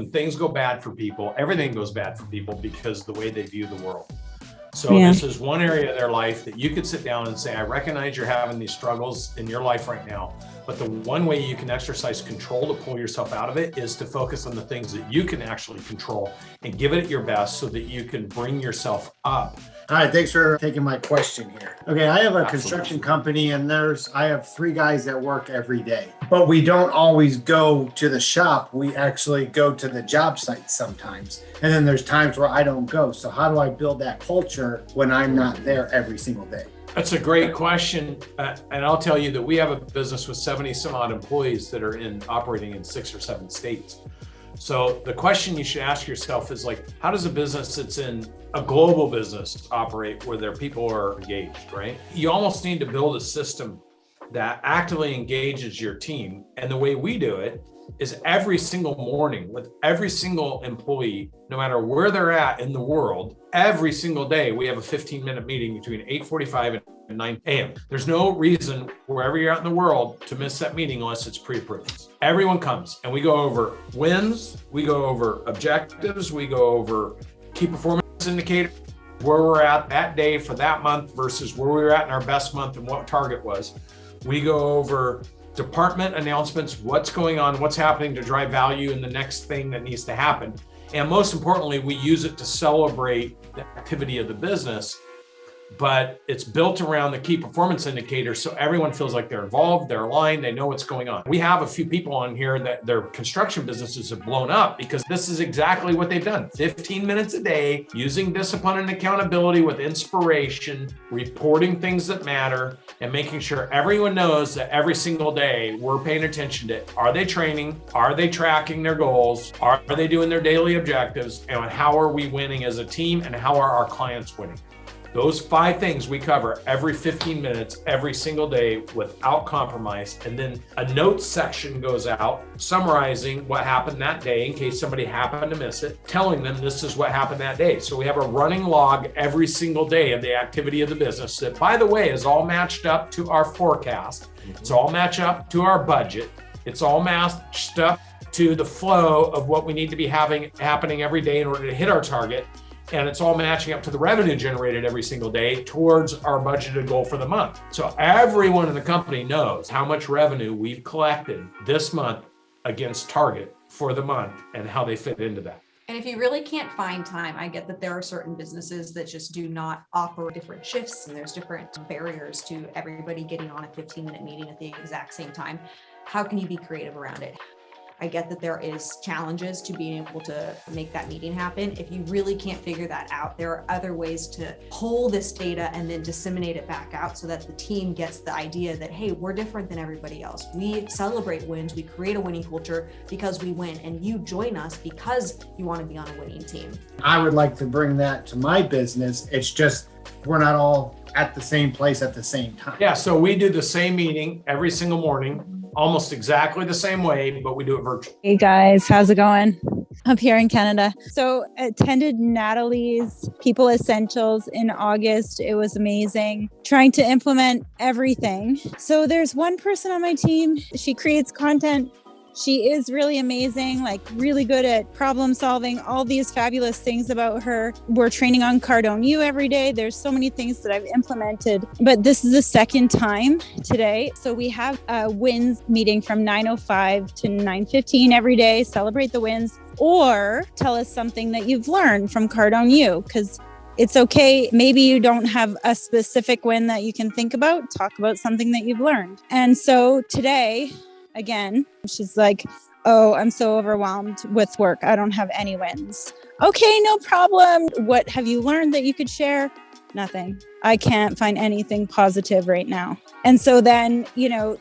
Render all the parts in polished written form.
when things go bad for people, everything goes bad for people because the way they view the world. So this is one area of their life that you could sit down and say, I recognize you're having these struggles in your life right now, but the one way you can exercise control to pull yourself out of it is to focus on the things that you can actually control and give it your best so that you can bring yourself up. Hi, thanks for taking my question here. Okay, I have a construction company and I have 3 guys that work every day, but we don't always go to the shop. We actually go to the job site sometimes. And then there's times where I don't go. So how do I build that culture when I'm not there every single day? That's a great question. And I'll tell you that we have a business with 70 some odd employees that are operating in 6 or 7 states. So the question you should ask yourself is like, how does a business that's in a global business operate where their people are engaged, right? You almost need to build a system that actively engages your team. And the way we do it is every single morning with every single employee, no matter where they're at in the world, every single day, we have a 15-minute meeting between 8:45 and 9 a.m. There's no reason wherever you're out in the world to miss that meeting unless it's pre-approved. Everyone comes and we go over wins, we go over objectives, we go over key performance indicators, where we're at that day for that month versus where we were at in our best month and what target was. We go over department announcements, what's going on, what's happening to drive value in the next thing that needs to happen. And most importantly, we use it to celebrate the activity of the business, but it's built around the key performance indicators. So everyone feels like they're involved, they're aligned, they know what's going on. We have a few people on here that their construction businesses have blown up because this is exactly what they've done. 15 minutes a day, using discipline and accountability with inspiration, reporting things that matter, and making sure everyone knows that every single day we're paying attention to, are they training? Are they tracking their goals? Are they doing their daily objectives? And how are we winning as a team? And how are our clients winning? Those 5 things we cover every 15 minutes, every single day without compromise. And then a notes section goes out summarizing what happened that day in case somebody happened to miss it, telling them this is what happened that day. So we have a running log every single day of the activity of the business that, by the way, is all matched up to our forecast. It's all matched up to our budget. It's all matched up to the flow of what we need to be happening every day in order to hit our target. And it's all matching up to the revenue generated every single day towards our budgeted goal for the month. So everyone in the company knows how much revenue we've collected this month against target for the month and how they fit into that. And if you really can't find time, I get that there are certain businesses that just do not operate different shifts and there's different barriers to everybody getting on a 15-minute meeting at the exact same time. How can you be creative around it? I get that there is challenges to being able to make that meeting happen. If you really can't figure that out, there are other ways to pull this data and then disseminate it back out so that the team gets the idea that, hey, we're different than everybody else. We celebrate wins, we create a winning culture because we win, and you join us because you want to be on a winning team. I would like to bring that to my business. It's just, we're not all at the same place at the same time. Yeah, so we do the same meeting every single morning, almost exactly the same way, but we do it virtually. Hey guys, how's it going? Up here in Canada. So attended Natalie's People Essentials in August. It was amazing. Trying to implement everything. So there's one person on my team. She creates content. She is really amazing, like really good at problem solving, all these fabulous things about her. We're training on Cardone U every day. There's so many things that I've implemented, but this is the second time today. So we have a wins meeting from 9:05 to 9:15 every day, celebrate the wins, or tell us something that you've learned from Cardone U, because it's okay. Maybe you don't have a specific win that you can think about. Talk about something that you've learned. And so today, again, she's like, oh, I'm so overwhelmed with work. I don't have any wins. Okay, no problem. What have you learned that you could share? Nothing. I can't find anything positive right now. And so then,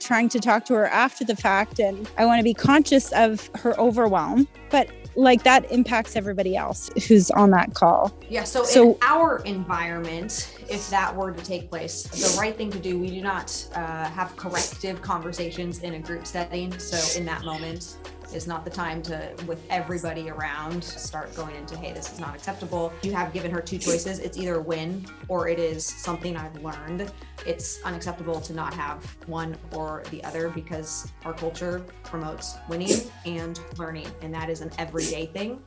trying to talk to her after the fact, and I want to be conscious of her overwhelm, but like that impacts everybody else who's on that call. Yeah. So in our environment, if that were to take place, the right thing to do, we do not have corrective conversations in a group setting. So in that moment, is not the time to, with everybody around, start going into, hey, this is not acceptable. You have given her two choices. It's either a win or it is something I've learned. It's unacceptable to not have one or the other because our culture promotes winning and learning, and that is an everyday thing.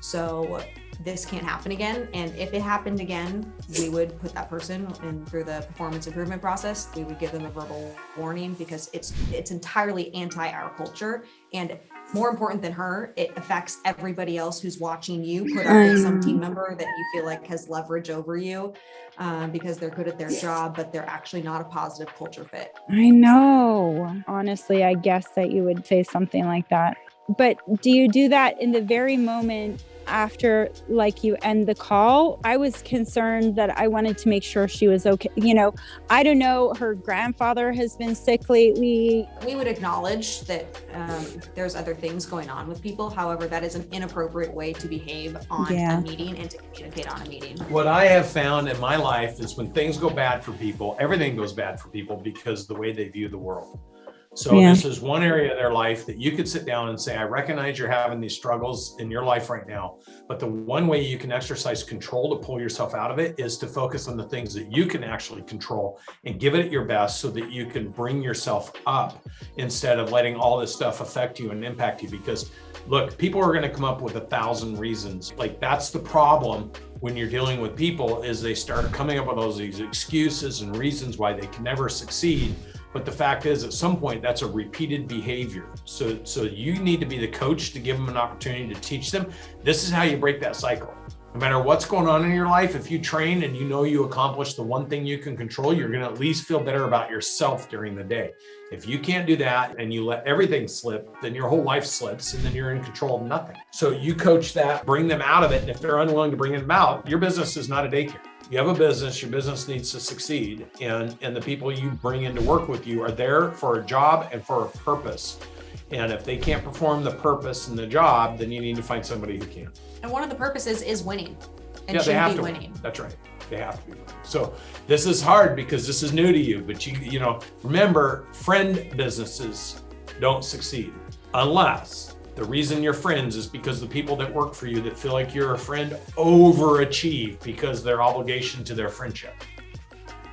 So this can't happen again. And if it happened again, we would put that person in through the performance improvement process. We would give them a verbal warning because it's entirely anti our culture. And more important than her, it affects everybody else who's watching you put up with some team member that you feel like has leverage over you because they're good at their job, but they're actually not a positive culture fit. I know. Honestly, I guess that you would say something like that. But do you do that in the very moment after, like, you end the call? I was concerned that I wanted to make sure she was okay. You know, I don't know, her grandfather has been sick lately. We would acknowledge that there's other things going on with people. However, that is an inappropriate way to behave on a meeting and to communicate on a meeting. What I have found in my life is when things go bad for people, everything goes bad for people because of the way they view the world. So this is one area of their life that you could sit down and say, I recognize you're having these struggles in your life right now, but the one way you can exercise control to pull yourself out of it is to focus on the things that you can actually control and give it your best so that you can bring yourself up instead of letting all this stuff affect you and impact you. Because look, people are going to come up with 1,000 reasons. Like, that's the problem when you're dealing with people, is they start coming up with all these excuses and reasons why they can never succeed. But the fact is, at some point, that's a repeated behavior. So you need to be the coach to give them an opportunity to teach them. This is how you break that cycle. No matter what's going on in your life, if you train and you know you accomplish the one thing you can control, you're going to at least feel better about yourself during the day. If you can't do that and you let everything slip, then your whole life slips and then you're in control of nothing. So you coach that, bring them out of it. And if they're unwilling to bring them out, your business is not a daycare. You have a business, your business needs to succeed. And the people you bring in to work with you are there for a job and for a purpose. And if they can't perform the purpose and the job, then you need to find somebody who can. And one of the purposes is winning. And they have should to be winning. That's right. They have to be winning. So this is hard because this is new to you, but you know, remember, friend businesses don't succeed unless the reason you're friends is because the people that work for you that feel like you're a friend overachieve because their obligation to their friendship.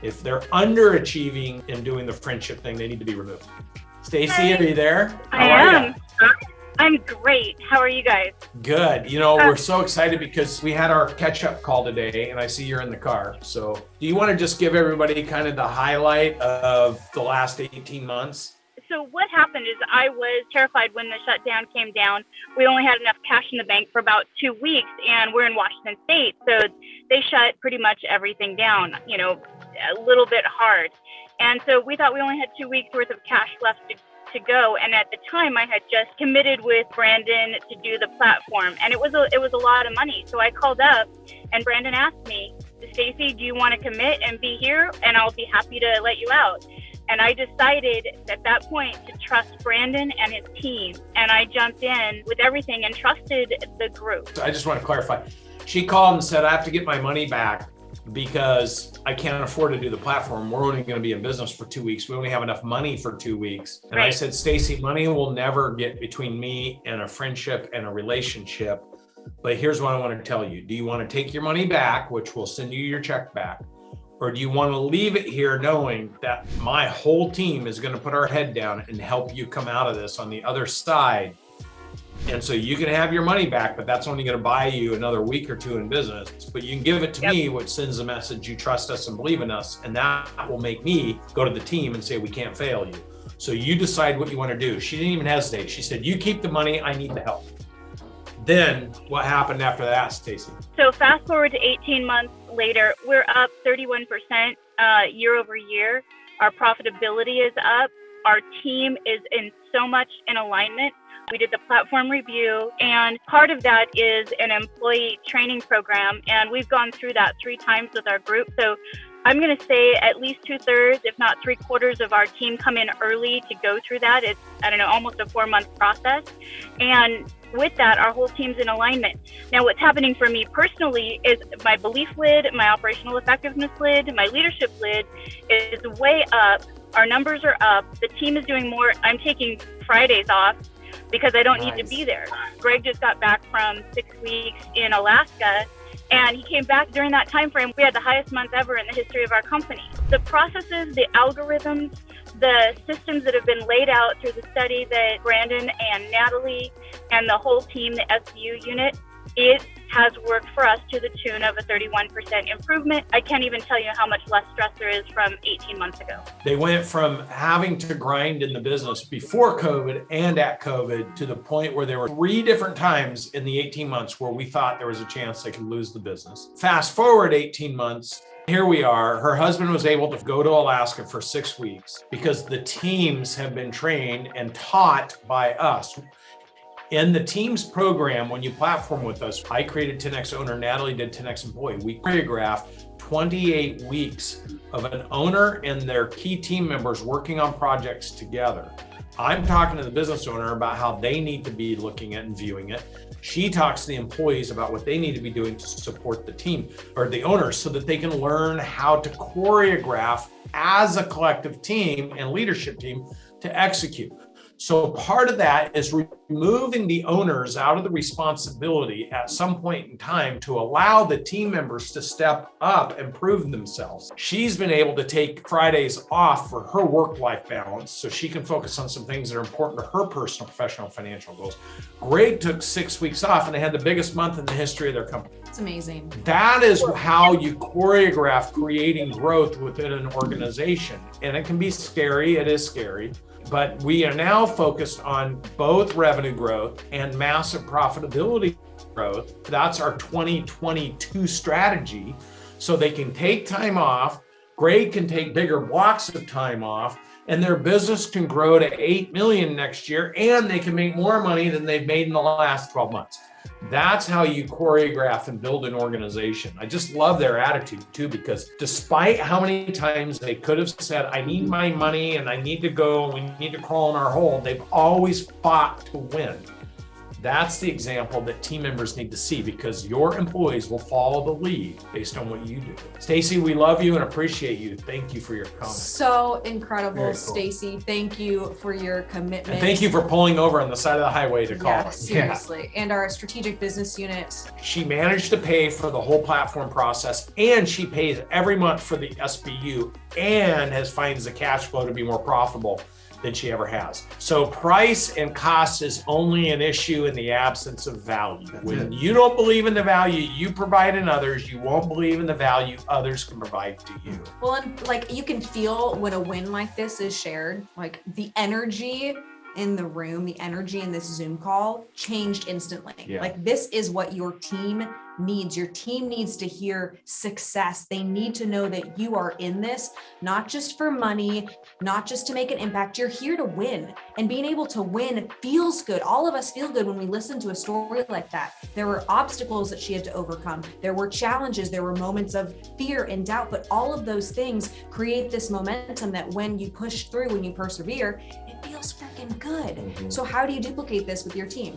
If they're underachieving in doing the friendship thing, they need to be removed. Stacy, are you there? I am. I'm great. How are you guys? Good. You know, we're so excited because we had our catch-up call today, and I see you're in the car. So do you want to just give everybody kind of the highlight of the last 18 months? So what happened is I was terrified when the shutdown came down. We only had enough cash in the bank for about 2 weeks, and we're in Washington State. So they shut pretty much everything down, you know, a little bit hard. And so we thought we only had 2 weeks worth of cash left to go. And at the time I had just committed with Brandon to do the platform, and it was a lot of money. So I called up and Brandon asked me, Stacy, do you want to commit and be here? And I'll be happy to let you out. And I decided at that point to trust Brandon and his team. And I jumped in with everything and trusted the group. I just want to clarify. She called and said, I have to get my money back because I can't afford to do the platform. We're only going to be in business for 2 weeks. We only have enough money for 2 weeks. And Right. I said, Stacy, money will never get between me and a friendship and a relationship. But here's what I want to tell you. Do you want to take your money back, which will send you your check back? Or do you want to leave it here knowing that my whole team is going to put our head down and help you come out of this on the other side? And so you can have your money back, but that's only going to buy you another week or two in business. But you can give it to me, which sends a message, you trust us and believe in us. And that will make me go to the team and say, we can't fail you. So you decide what you want to do. She didn't even hesitate. She said, you keep the money, I need the help. Then what happened after that, Stacy? So fast forward to 18 months later, we're up 31% year over year. Our profitability is up. Our team is so much in alignment. We did the platform review, and part of that is an employee training program. And we've gone through that 3 times with our group. So I'm going to say at least 2/3, if not 3/4 of our team come in early to go through that. It's, almost a 4-month process. And with that, our whole team's in alignment. Now, what's happening for me personally is my belief lid, my operational effectiveness lid, my leadership lid is way up. Our numbers are up. The team is doing more. I'm taking Fridays off. because I don't need to Nice. be there. Greg just got back from 6 weeks in Alaska, and he came back during that time frame. We had the highest month ever in the history of our company. The processes, the algorithms, the systems that have been laid out through the study that Brandon and Natalie and the whole team, the SBU unit, it has worked for us to the tune of a 31% improvement. I can't even tell you how much less stress there is from 18 months ago. They went from having to grind in the business before COVID and at COVID to the point where there were 3 different times in the 18 months where we thought there was a chance they could lose the business. Fast forward 18 months, here we are. Her husband was able to go to Alaska for 6 weeks because the teams have been trained and taught by us. In the Teams program, when you platform with us, I created 10X Owner, Natalie did 10X Employee. We choreographed 28 weeks of an owner and their key team members working on projects together. I'm talking to the business owner about how they need to be looking at and viewing it. She talks to the employees about what they need to be doing to support the team or the owners so that they can learn how to choreograph as a collective team and leadership team to execute. So part of that is removing the owners out of the responsibility at some point in time to allow the team members to step up and prove themselves. She's been able to take Fridays off for her work-life balance so she can focus on some things that are important to her personal, professional, financial goals. Greg took 6 weeks off and they had the biggest month in the history of their company. It's amazing. That is how you choreograph creating growth within an organization. And it can be scary, it is scary. But we are now focused on both revenue growth and massive profitability growth. That's our 2022 strategy. So they can take time off. Greg can take bigger blocks of time off, and their business can grow to 8 million next year, and they can make more money than they've made in the last 12 months. That's how you choreograph and build an organization. I just love their attitude too, because despite how many times they could have said, I need my money and I need to go, we need to crawl in our hole, they've always fought to win. That's the example that team members need to see, because your employees will follow the lead based on what you do. Stacy, we love you and appreciate you. Thank you for your comments. So incredible, Very cool. Stacy. Thank you for your commitment. And thank you for pulling over on the side of the highway to call Yeah, us. seriously. And our strategic business unit. She managed to pay for the whole platform process, and she pays every month for the SBU and finds the cash flow to be more profitable than she ever has. So price and cost is only an issue in the absence of value. When you don't believe in the value you provide in others, you won't believe in the value others can provide to you. Well, and like you can feel when a win like this is shared, like the energy in the room, the energy in this Zoom call changed instantly. Yeah. Like this is what your team needs. Your team needs to hear success. They need to know that you are in this, not just for money, not just to make an impact. You're here to win, and being able to win feels good. All of us feel good when we listen to a story like that. There were obstacles that she had to overcome. There were challenges. There were moments of fear and doubt, but all of those things create this momentum that when you push through, when you persevere, it feels freaking good. So how do you duplicate this with your team?